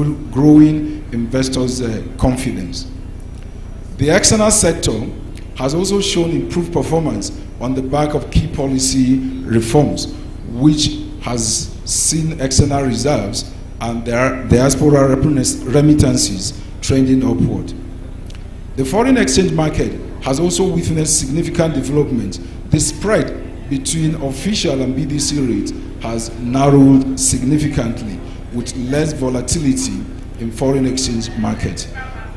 growing investors' confidence. The external sector has also shown improved performance on the back of key policy reforms, which has seen external reserves and diaspora remittances trending upward. The foreign exchange market has also witnessed significant development. The spread between official and BDC rates has narrowed significantly, with less volatility in foreign exchange market,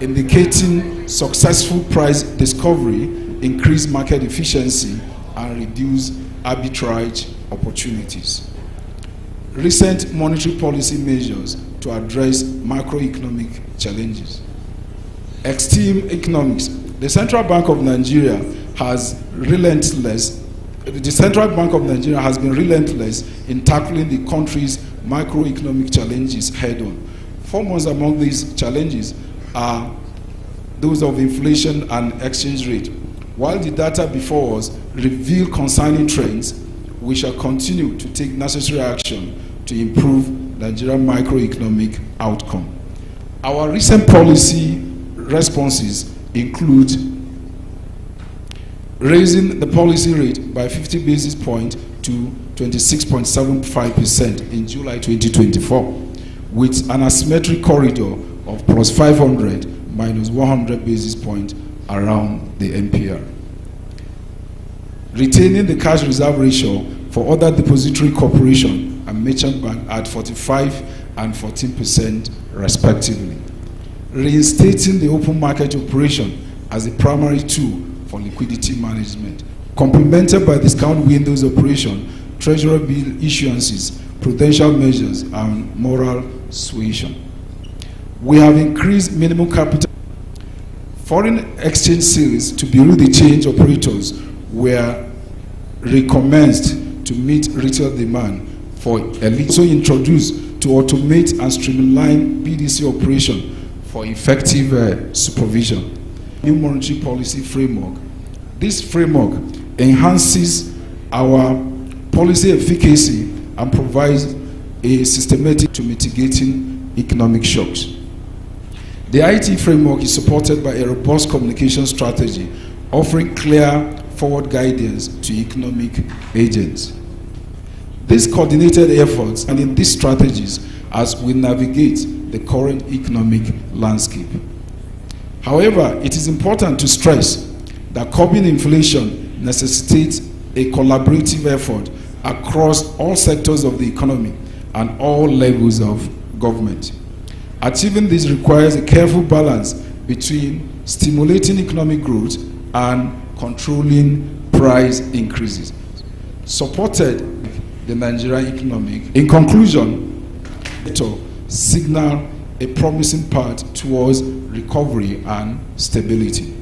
indicating successful price discovery, increased market efficiency, and reduced arbitrage opportunities. Recent monetary policy measures to address macroeconomic challenges. Extreme economics. The Central Bank of Nigeria has been relentless in tackling the country's macroeconomic challenges head-on. Foremost among these challenges are those of inflation and exchange rate. While the data before us reveal concerning trends, we shall continue to take necessary action to improve Nigerian macroeconomic outcome. Our recent policy responses include raising the policy rate by 50 basis points to 26.75% in July 2024, with an asymmetric corridor of plus 500 minus 100 basis points around the MPR. Retaining the cash reserve ratio for other depository corporation and merchant bank at 45 and 14% respectively. Reinstating the open market operation as a primary tool for liquidity management, complemented by discount windows operation, treasury bill issuances, prudential measures, and moral suasion. We have increased minimum capital. Foreign exchange sales to bureau de change operators were recommenced to meet retail demand for also introduced to automate and streamline BDC operation for effective supervision. New monetary policy framework. This framework enhances our policy efficacy and provides a systematic to mitigating economic shocks. The IT framework is supported by a robust communication strategy, offering clear forward guidance to economic agents. These coordinated efforts and in these strategies as we navigate the current economic landscape. However, it is important to stress that curbing inflation necessitates a collaborative effort across all sectors of the economy and all levels of government. Achieving this requires a careful balance between stimulating economic growth and controlling price increases, supported the Nigerian economic. In conclusion, to signal a promising path towards recovery and stability.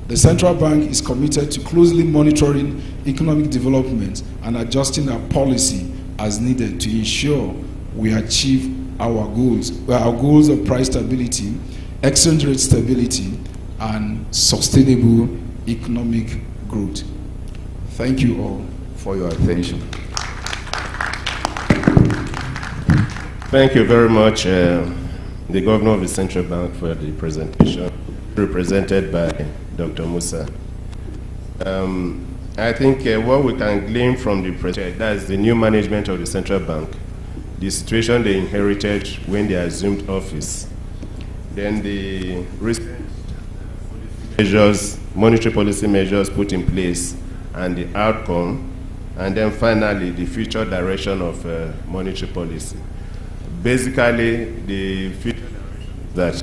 The Central Bank is committed to closely monitoring economic development and adjusting our policy as needed to ensure we achieve our goals of price stability, exchange rate stability, and sustainable economic growth. Thank you all for your attention. Thank you very much, the Governor of the Central Bank, for the presentation, represented by Dr. Musa. I think what we can glean from the presentation, that's the new management of the Central Bank, the situation they inherited when they assumed office, then the recent measures, monetary policy measures put in place, and the outcome, and then finally the future direction of monetary policy. Basically, the future that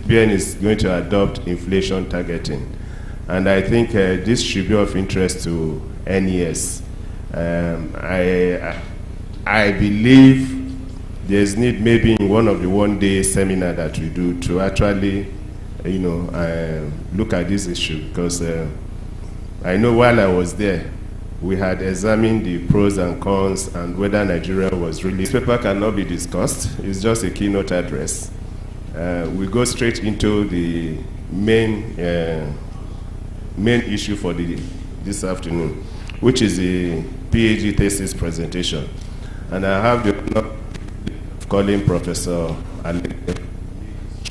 CBN is going to adopt inflation targeting, and I think this should be of interest to NES. I believe there's need maybe in one of the one-day seminar that we do to actually, look at this issue, because I know while I was there, we had examined the pros and cons and whether Nigeria was really. This paper cannot be discussed. It's just a keynote address. We go straight into the main issue for this afternoon, which is the PhD thesis presentation. And I have the honor calling Professor Aleke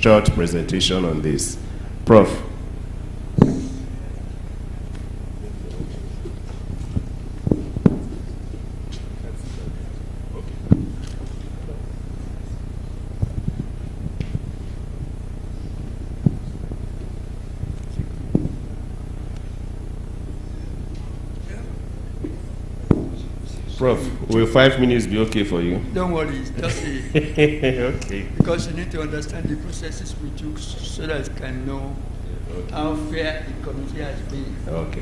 short presentation on this. Prof. Prof, will 5 minutes be okay for you? Don't worry, just okay. because you need to understand the processes we took so that you can know how fair the committee has been. Okay.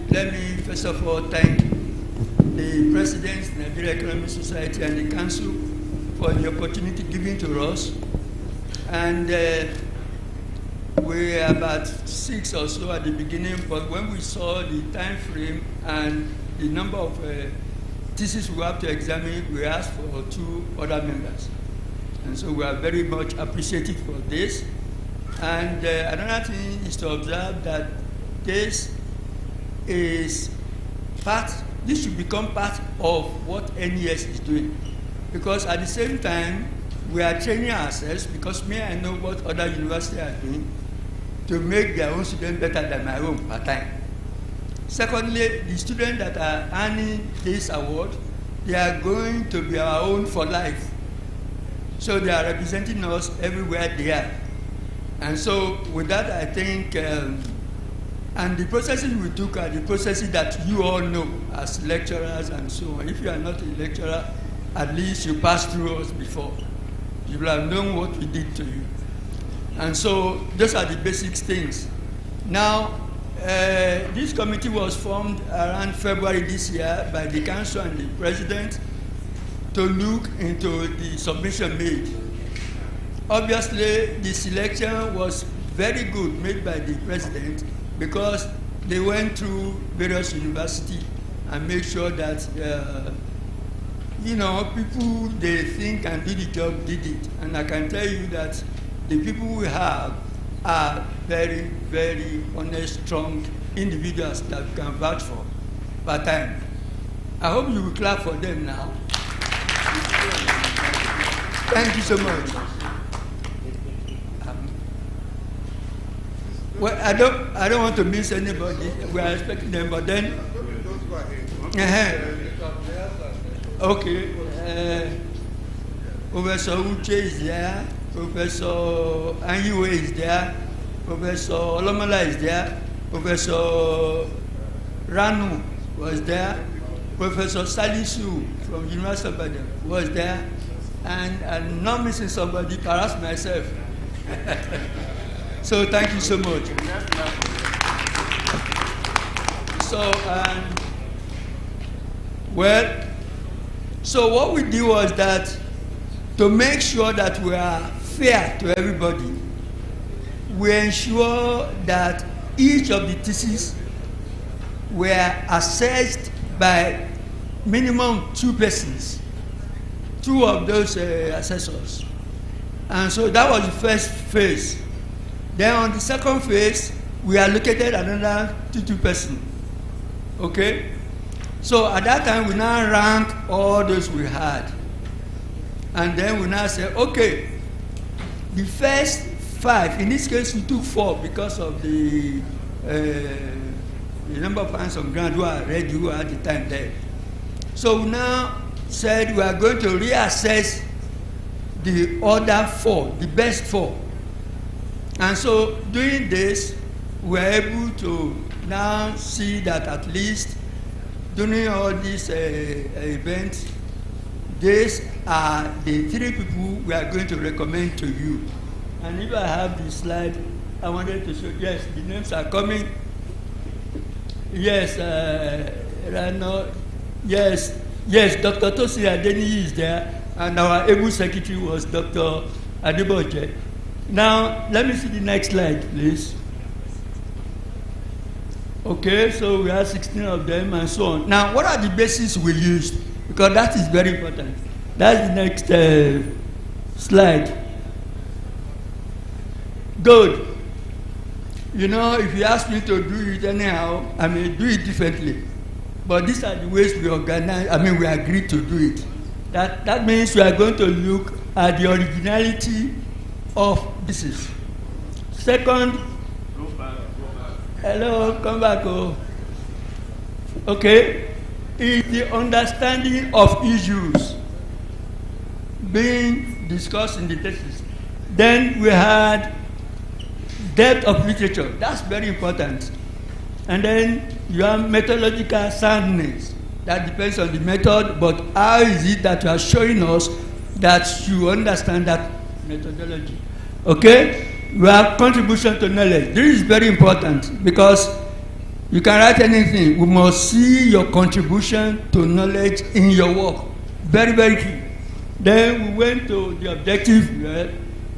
Let me first of all thank the President, Nigeria Economic Society, and the Council for the opportunity given to us. And we were about 6 or so at the beginning, but when we saw the time frame and the number of thesis we have to examine, we asked for 2 other members. And so we are very much appreciative for this. And another thing is to observe that this should become part of what NES is doing. Because at the same time, we are training ourselves, because I know what other universities are doing, to make their own students better than my own part-time. Secondly, the students that are earning this award, they are going to be our own for life. So they are representing us everywhere they are. And so with that, I think, and the processes we took are the processes that you all know as lecturers and so on. If you are not a lecturer, at least you passed through us before. You will have known what we did to you. And so those are the basic things. Now, this committee was formed around February this year by the Council and the President to look into the submission made. Obviously, the selection was very good made by the President, because they went through various universities and made sure that people they think can do the job did it. And I can tell you that the people we have are very, very honest, strong individuals that we can vouch for part-time. I hope you will clap for them now. Thank you so much. Well, I don't want to miss anybody. We are expecting them, but then. Okay. Professor Uche is there. Professor Anyiwe is there. Professor Olomala is there. Professor Ranu was there. Professor Salisu from University of Ibadan was there. And I'm not missing somebody, perhaps myself. So thank you so much. So what we did was that to make sure that we are fair to everybody, we ensure that each of the theses were assessed by minimum 2 persons, 2 of those assessors. And so that was the first phase. Then on the second phase, we allocated another 2 persons. Okay? So at that time, we now rank all those we had. And then we now say, okay, the first 5, in this case we took 4 because of the number of hands on ground who are ready, who are at the time there. So we now said we are going to reassess the other 4, the best 4. And so doing this, we are able to now see that at least during all these events, these are the 3 people we are going to recommend to you. And if I have the slide, I wanted to show, yes, the names are coming. Yes, Rano, yes, Dr. Tosi Adeni is there, and our able secretary was Dr. Adeboje. Now, let me see the next slide, please. Okay, so we have 16 of them and so on. Now, what are the bases we used? Because that is very important. That's the next slide. Good. You know, if you ask me to do it anyhow, I may do it differently. But these are the ways we organize, we agreed to do it. That means we are going to look at the originality of disease. Second, hello, come back. Oh. Okay, is the understanding of issues being discussed in the thesis. Then we had depth of literature. That's very important. And then you have methodological soundness. That depends on the method, but how is it that you are showing us that you understand that methodology? Okay? You have contribution to knowledge. This is very important because you can write anything. We must see your contribution to knowledge in your work. Very, very key. Then we went to the objective,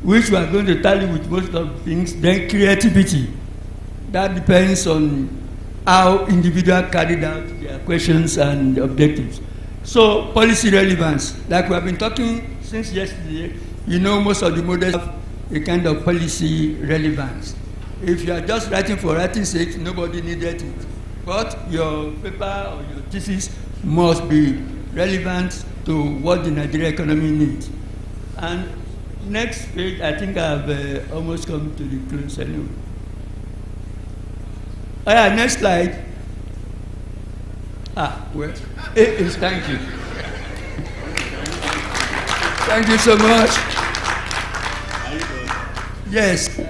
which we are going to tally with most of the things. Then creativity. That depends on how individuals carried out their questions and objectives. So policy relevance, like we have been talking since yesterday, you know most of the models have a kind of policy relevance. If you are just writing for writing's sake, nobody needed it. But your paper or your thesis must be relevant to what the Nigerian economy needs. And next page, I think I've almost come to the close anyway. Oh yeah, next slide. Well, it is, thank you. Thank you so much. Yes, we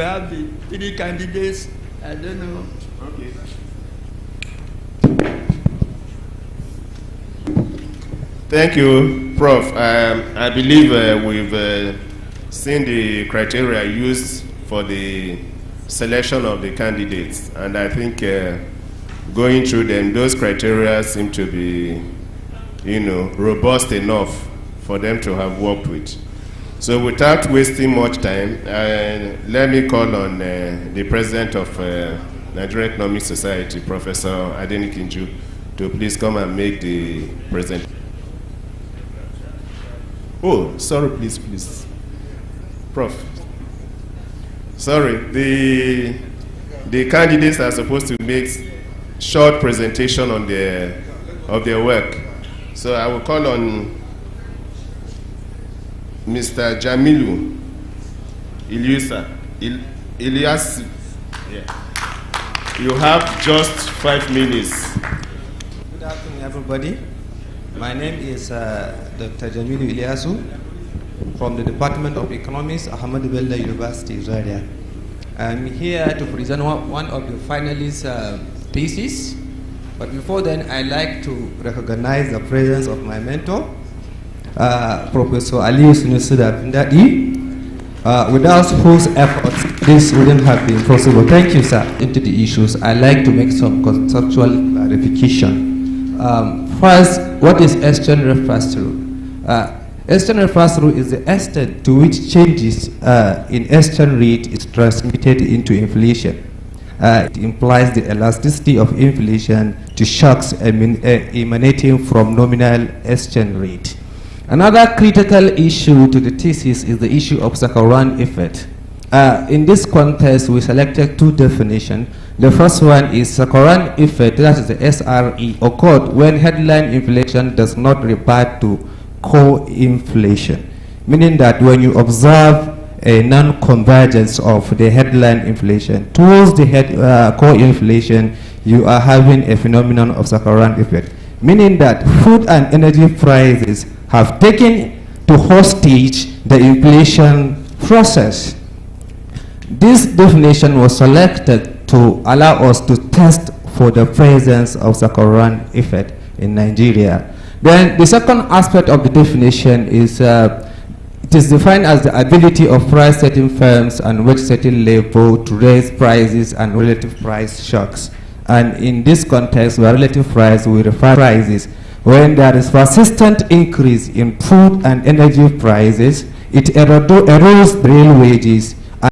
have the 3 candidates. I don't know. Okay. Thank you, Prof. I believe we've seen the criteria used for the selection of the candidates, and I think going through them, those criteria seem to be, robust enough for them to have worked with. So without wasting much time, let me call on the president of Nigerian Economic Society, Professor Adenikinju, to please come and make the presentation. Oh, sorry, please. Prof. Sorry, the candidates are supposed to make short presentation on of their work. So I will call on Mr. Jamilu Ilyas. Yeah. You have just 5 minutes. Good afternoon, everybody. My name is Dr. Jamilu Ilyasu from the Department of Economics, Ahmadu Bello University, Zaria. I'm here to present one of the finalists' thesis. But before then, I'd like to recognize the presence of my mentor, Professor Aliyu Sunusuda Pindadi, without whose efforts this wouldn't have been possible. Thank you, sir. Into the issues, I'd like to make some conceptual clarification. First, what is external pass-through? External pass-through is the extent to which changes in exchange rate is transmitted into inflation. It implies the elasticity of inflation to shocks emanating from nominal exchange rate. Another critical issue to the thesis is the issue of Sakaran effect. In this context, we selected 2 definitions. The first one is Sakaran effect, that is the SRE, occurred when headline inflation does not revert to core inflation, meaning that when you observe a non-convergence of the headline inflation towards the core inflation, you are having a phenomenon of Sakaran effect, meaning that food and energy prices have taken to hostage the inflation process. This definition was selected to allow us to test for the presence of Sakaran effect in Nigeria. Then the second aspect of the definition is it is defined as the ability of price setting firms and wage setting labor to raise prices and relative price shocks. And in this context, where relative price, we refer to prices when there is persistent increase in food and energy prices, it erodes real wages